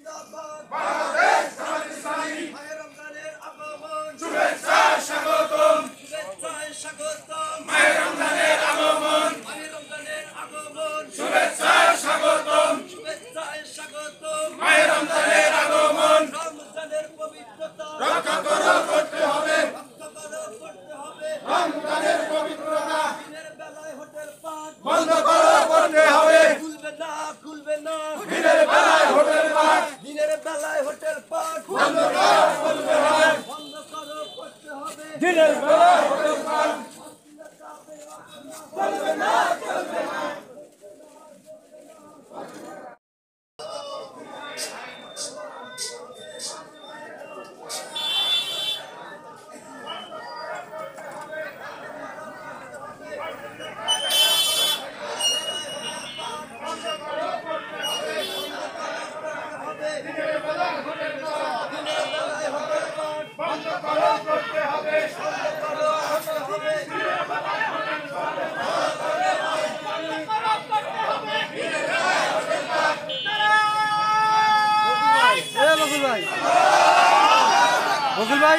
বাংলাদেশ জামাত ইসলামী মাহে রমজানের আগমন শুভেচ্ছায় স্বাগতম মাহে রমজানের আগমন শুভেচ্ছায় স্বাগতম মাহে রমজানের আগমন রমজানের পবিত্রতা রক্ষা করতে হবে রমজানের পবিত্রতা দিনের বেলায় হোটেল পাট বন্ধ করতে হবে খুলবে না দিনের বেলায় হোটেল পাট বন্ধ করতে হবে দিনের বেলায় হোটেল পাট চলবে না বকুল ভাই বকুল ভাই